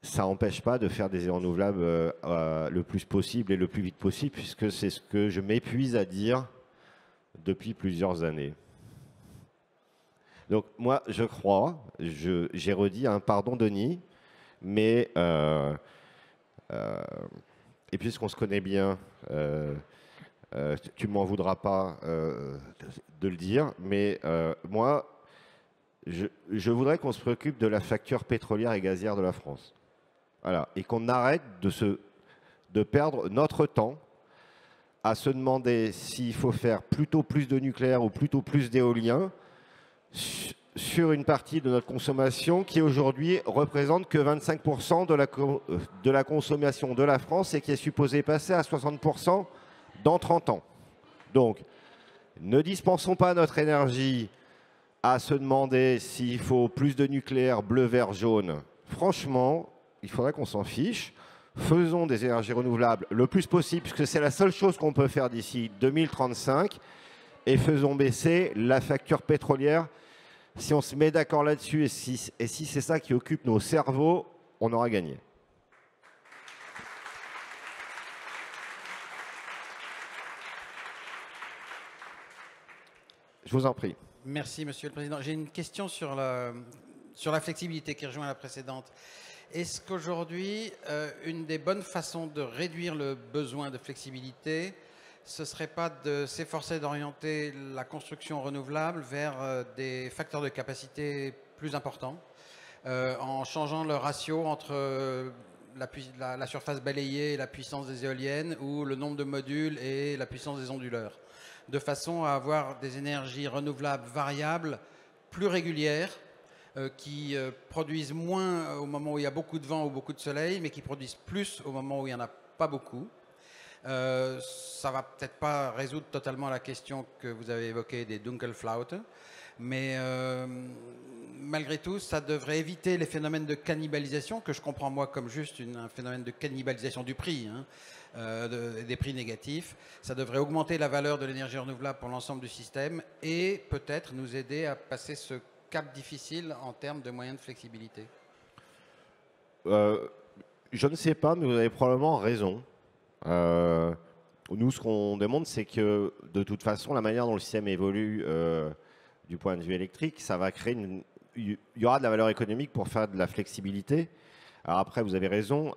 Ça n'empêche pas de faire des renouvelables le plus possible et le plus vite possible, puisque c'est ce que je m'épuise à dire depuis plusieurs années. Donc moi, je crois, j'ai redit un pardon Denis, mais et puisqu'on se connaît bien, tu ne m'en voudras pas de le dire, mais moi, je voudrais qu'on se préoccupe de la facture pétrolière et gazière de la France. Voilà. Et qu'on arrête de perdre notre temps à se demander s'il faut faire plutôt plus de nucléaire ou plutôt plus d'éolien sur une partie de notre consommation qui aujourd'hui représente que 25% de la consommation de la France et qui est supposée passer à 60% dans 30 ans. Donc, ne dispensons pas notre énergie à se demander s'il faut plus de nucléaire bleu, vert, jaune. Franchement, il faudrait qu'on s'en fiche. Faisons des énergies renouvelables le plus possible, puisque c'est la seule chose qu'on peut faire d'ici 2035, et faisons baisser la facture pétrolière. Si on se met d'accord là-dessus, et si c'est ça qui occupe nos cerveaux, on aura gagné. Je vous en prie. Merci, Monsieur le Président. J'ai une question sur la flexibilité qui rejoint la précédente. Est-ce qu'aujourd'hui, une des bonnes façons de réduire le besoin de flexibilité, ce ne serait pas de s'efforcer d'orienter la construction renouvelable vers des facteurs de capacité plus importants, en changeant le ratio entre la surface balayée et la puissance des éoliennes, ou le nombre de modules et la puissance des onduleurs, de façon à avoir des énergies renouvelables variables, plus régulières, qui produisent moins au moment où il y a beaucoup de vent ou beaucoup de soleil, mais qui produisent plus au moment où il n'y en a pas beaucoup. Ça ne va peut-être pas résoudre totalement la question que vous avez évoquée des Dunkelflaute, mais malgré tout, ça devrait éviter les phénomènes de cannibalisation, que je comprends moi comme juste un phénomène de cannibalisation du prix, hein, des prix négatifs. Ça devrait augmenter la valeur de l'énergie renouvelable pour l'ensemble du système et peut-être nous aider à passer ce cap difficile en termes de moyens de flexibilité. Je ne sais pas, mais vous avez probablement raison. Nous, ce qu'on demande, c'est que de toute façon, la manière dont le système évolue du point de vue électrique, ça va créer il y aura de la valeur économique pour faire de la flexibilité. Alors après, vous avez raison.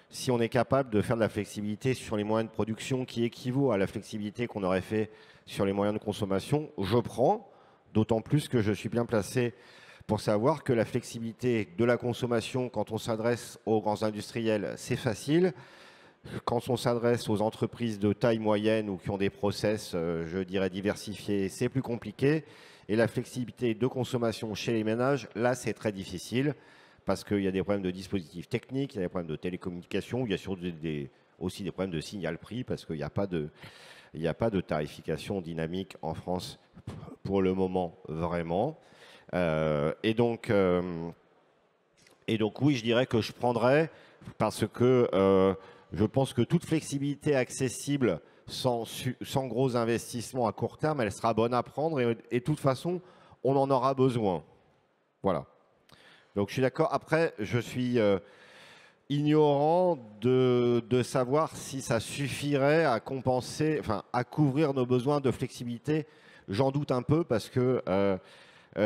Si on est capable de faire de la flexibilité sur les moyens de production qui équivaut à la flexibilité qu'on aurait fait sur les moyens de consommation, je prends. D'autant plus que je suis bien placé pour savoir que la flexibilité de la consommation, quand on s'adresse aux grands industriels, c'est facile. Quand on s'adresse aux entreprises de taille moyenne ou qui ont des process, je dirais, diversifiés, c'est plus compliqué. Et la flexibilité de consommation chez les ménages, là, c'est très difficile parce qu'il y a des problèmes de dispositifs techniques, il y a des problèmes de télécommunication, il y a surtout aussi des problèmes de signal prix parce qu'il n'y a pas de tarification dynamique en France pour le moment, vraiment. Et donc, oui, je dirais que je prendrais, parce que je pense que toute flexibilité accessible sans gros investissements à court terme, elle sera bonne à prendre et de toute façon, on en aura besoin. Voilà. Donc, je suis d'accord. Après, je suis ignorant de savoir si ça suffirait à compenser, enfin, à couvrir nos besoins de flexibilité. J'en doute un peu parce que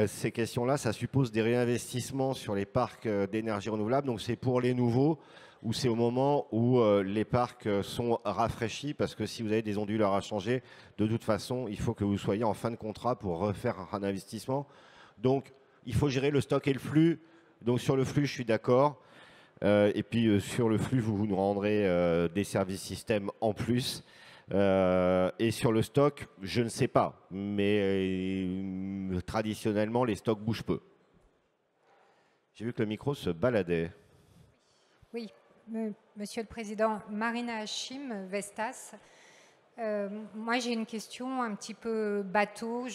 ces questions-là, ça suppose des réinvestissements sur les parcs d'énergie renouvelable. Donc c'est pour les nouveaux ou c'est au moment où les parcs sont rafraîchis parce que si vous avez des onduleurs à changer, de toute façon, il faut que vous soyez en fin de contrat pour refaire un investissement. Donc il faut gérer le stock et le flux. Donc sur le flux, je suis d'accord. Et puis sur le flux, vous nous rendrez des services systèmes en plus. Et sur le stock, je ne sais pas. Mais traditionnellement, les stocks bougent peu. J'ai vu que le micro se baladait. Oui, Monsieur le Président, Marina Hachim, Vestas. Moi, j'ai une question un petit peu bateau.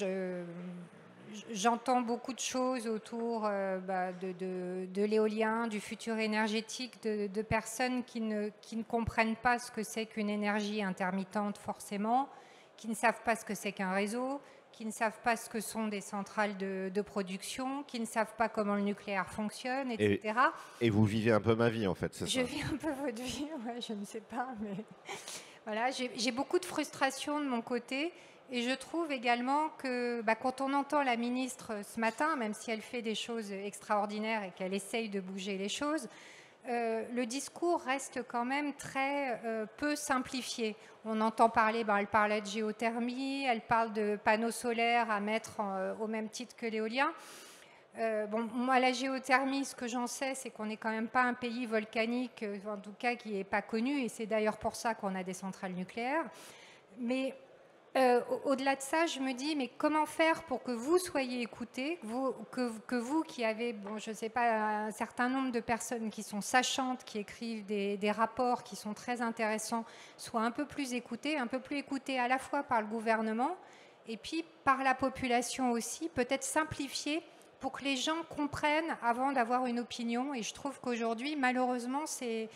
J'entends beaucoup de choses autour de l'éolien, du futur énergétique, de personnes qui ne comprennent pas ce que c'est qu'une énergie intermittente forcément, qui ne savent pas ce que c'est qu'un réseau, qui ne savent pas ce que sont des centrales de production, qui ne savent pas comment le nucléaire fonctionne, etc. Et vous vivez un peu ma vie, en fait, c'est ça? Je vis un peu votre vie, ouais, je ne sais pas, mais voilà, j'ai beaucoup de frustration de mon côté. Et je trouve également que quand on entend la ministre ce matin, même si elle fait des choses extraordinaires et qu'elle essaye de bouger les choses, le discours reste quand même très peu simplifié. On entend parler, elle parlait de géothermie, elle parle de panneaux solaires à mettre au même titre que l'éolien. Moi, la géothermie, ce que j'en sais, c'est qu'on n'est quand même pas un pays volcanique, en tout cas qui n'est pas connu, et c'est d'ailleurs pour ça qu'on a des centrales nucléaires. Mais au-delà de ça, je me dis, mais comment faire pour que vous soyez écoutés, que vous qui avez, je ne sais pas, un certain nombre de personnes qui sont sachantes, qui écrivent des rapports qui sont très intéressants, soient un peu plus écoutés à la fois par le gouvernement et puis par la population aussi, peut-être simplifiés pour que les gens comprennent avant d'avoir une opinion. Et je trouve qu'aujourd'hui, malheureusement, c'est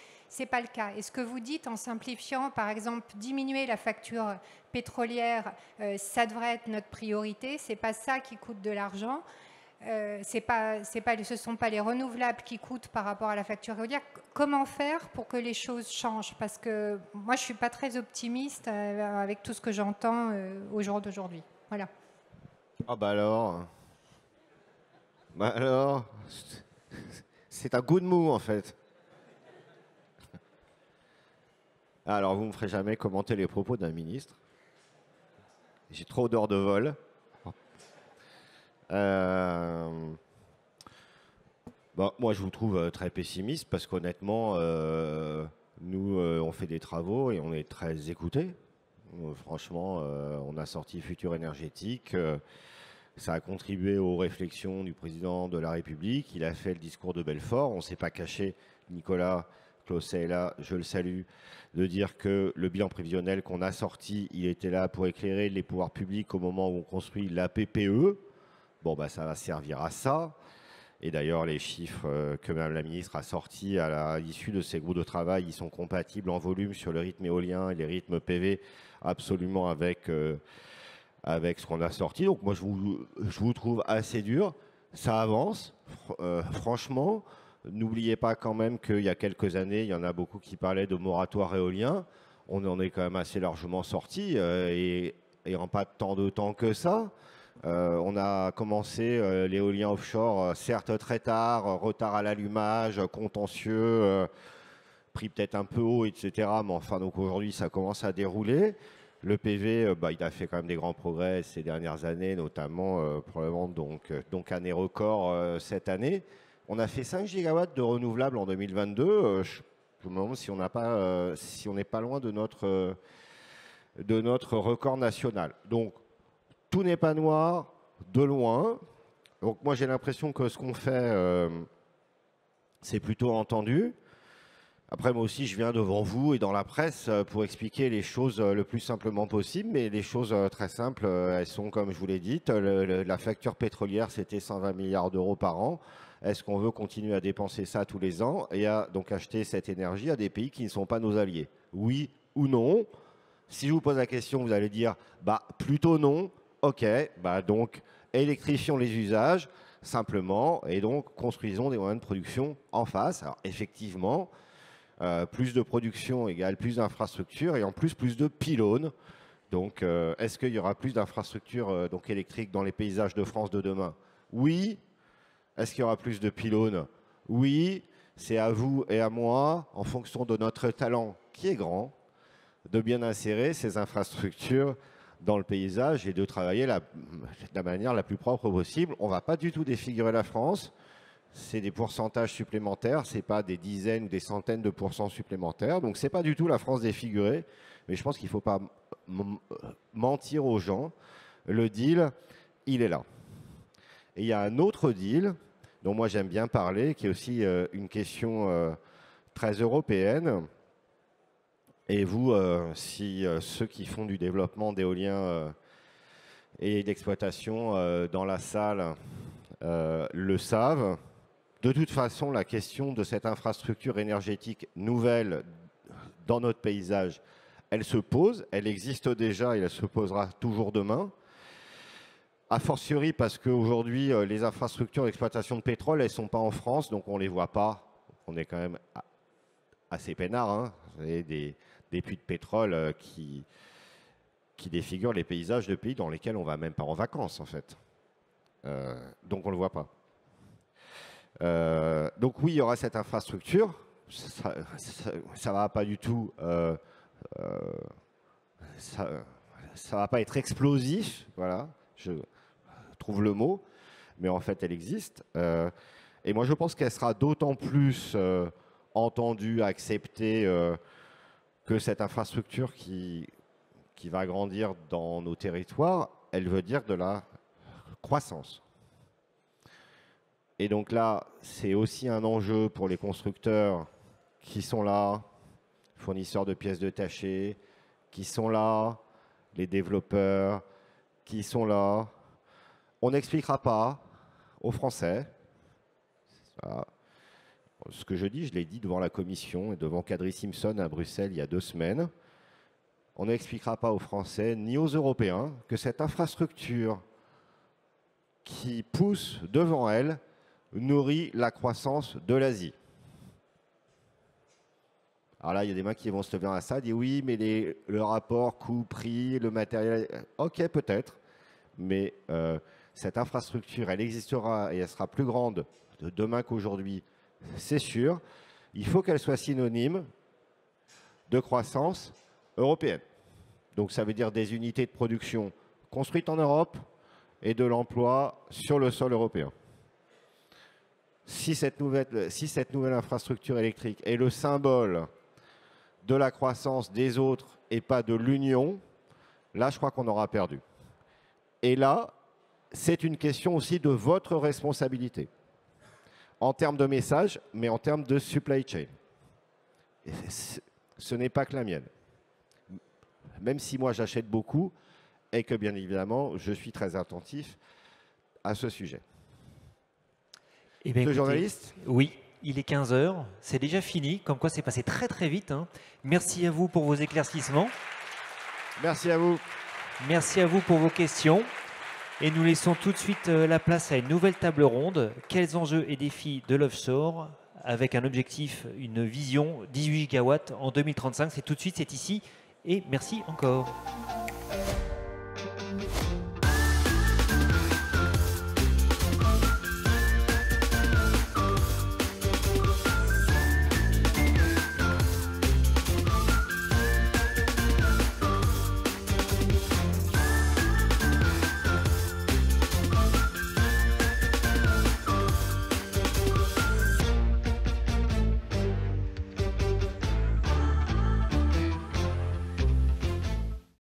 pas le cas. Et ce que vous dites en simplifiant, par exemple, diminuer la facture pétrolière, ça devrait être notre priorité. C'est pas ça qui coûte de l'argent. Ce sont pas les renouvelables qui coûtent par rapport à la facture éolienne. Comment faire pour que les choses changent? Parce que moi, je suis pas très optimiste avec tout ce que j'entends au jour d'aujourd'hui. Voilà. Ah alors, c'est un coup de mou en fait. Alors, vous ne me ferez jamais commenter les propos d'un ministre. J'ai trop d'heures de vol. Moi, je vous trouve très pessimiste parce qu'honnêtement, nous, on fait des travaux et on est très écoutés. Franchement, on a sorti Futur énergétique. Ça a contribué aux réflexions du président de la République. Il a fait le discours de Belfort. On ne s'est pas caché, Nicolas Closset est là, je le salue, de dire que le bilan prévisionnel qu'on a sorti, il était là pour éclairer les pouvoirs publics au moment où on construit la PPE. Ça va servir à ça. Et d'ailleurs, les chiffres que Mme la ministre a sortis à l'issue de ces groupes de travail, ils sont compatibles en volume sur le rythme éolien et les rythmes PV absolument avec ce qu'on a sorti. Donc moi, je vous trouve assez dur. Ça avance. Franchement, n'oubliez pas quand même qu'il y a quelques années, il y en a beaucoup qui parlaient de moratoire éolien. On en est quand même assez largement sorti et en pas tant de temps que ça. On a commencé l'éolien offshore, certes très tard, retard à l'allumage, contentieux, prix peut-être un peu haut, etc. Mais enfin, donc aujourd'hui, ça commence à dérouler. Le PV, il a fait quand même des grands progrès ces dernières années, notamment probablement donc année record cette année. On a fait 5 gigawatts de renouvelables en 2022. Je me demande si on n'est pas loin de notre record national. Donc, tout n'est pas noir, de loin. Donc, moi, j'ai l'impression que ce qu'on fait, c'est plutôt entendu. Après, moi aussi, je viens devant vous et dans la presse pour expliquer les choses le plus simplement possible. Mais les choses très simples, elles sont, comme je vous l'ai dit, la facture pétrolière, c'était 120 milliards d'euros par an. Est-ce qu'on veut continuer à dépenser ça tous les ans et à donc acheter cette énergie à des pays qui ne sont pas nos alliés? Oui ou non? Si je vous pose la question, vous allez dire plutôt non. Ok, donc électrifions les usages simplement et donc construisons des moyens de production en face. Alors effectivement, plus de production égale plus d'infrastructures et en plus de pylônes. Donc, est-ce qu'il y aura plus d'infrastructures donc électriques dans les paysages de France de demain? Oui. Est-ce qu'il y aura plus de pylônes? Oui. C'est à vous et à moi, en fonction de notre talent qui est grand, de bien insérer ces infrastructures dans le paysage et de travailler de la manière la plus propre possible. On ne va pas du tout défigurer la France. C'est des pourcentages supplémentaires, ce n'est pas des dizaines ou des centaines de pourcents supplémentaires. Donc ce n'est pas du tout la France défigurée. Mais je pense qu'il ne faut pas mentir aux gens. Le deal, il est là. Et il y a un autre deal dont moi j'aime bien parler, qui est aussi une question très européenne. Et vous, si ceux qui font du développement d'éolien et d'exploitation dans la salle le savent, de toute façon, la question de cette infrastructure énergétique nouvelle dans notre paysage, elle se pose, elle existe déjà et elle se posera toujours demain. A fortiori parce qu'aujourd'hui, les infrastructures d'exploitation de pétrole, elles ne sont pas en France, donc on ne les voit pas. On est quand même assez peinard. Hein. Vous avez des puits de pétrole qui défigurent les paysages de pays dans lesquels on ne va même pas en vacances, en fait. Donc on ne le voit pas. Donc oui, il y aura cette infrastructure. Ça ne va pas du tout... ça ne va pas être explosif, voilà. Je trouve le mot, mais en fait, elle existe. Et moi, je pense qu'elle sera d'autant plus entendue, acceptée que cette infrastructure qui va grandir dans nos territoires, elle veut dire de la croissance. Et donc là, c'est aussi un enjeu pour les constructeurs qui sont là, fournisseurs de pièces détachées, qui sont là, les développeurs, qui sont là. On n'expliquera pas aux Français. Ça, ce que je dis, je l'ai dit devant la commission et devant Kadri Simpson à Bruxelles il y a 2 semaines. On n'expliquera pas aux Français ni aux Européens que cette infrastructure qui pousse devant elle nourrit la croissance de l'Asie. Alors là, il y a des mains qui vont se lever dans la salle et dire oui, mais le rapport coût-prix, le matériel, ok, peut-être, mais cette infrastructure, elle existera et elle sera plus grande demain qu'aujourd'hui, c'est sûr. Il faut qu'elle soit synonyme de croissance européenne. Donc ça veut dire des unités de production construites en Europe et de l'emploi sur le sol européen. Si cette nouvelle infrastructure électrique est le symbole de la croissance des autres et pas de l'union, là, je crois qu'on aura perdu. Et là, c'est une question aussi de votre responsabilité, en termes de message, mais en termes de supply chain. Et ce n'est pas que la mienne. Même si moi, j'achète beaucoup et que, bien évidemment, je suis très attentif à ce sujet. Eh bien, écoutez, journaliste ? Oui, il est 15 h, c'est déjà fini, comme quoi c'est passé très très vite. Hein. Merci à vous pour vos éclaircissements. Merci à vous. Merci à vous pour vos questions. Et nous laissons tout de suite la place à une nouvelle table ronde. Quels enjeux et défis de l'offshore avec un objectif, une vision 18 gigawatts en 2035. C'est tout de suite, c'est ici. Et merci encore.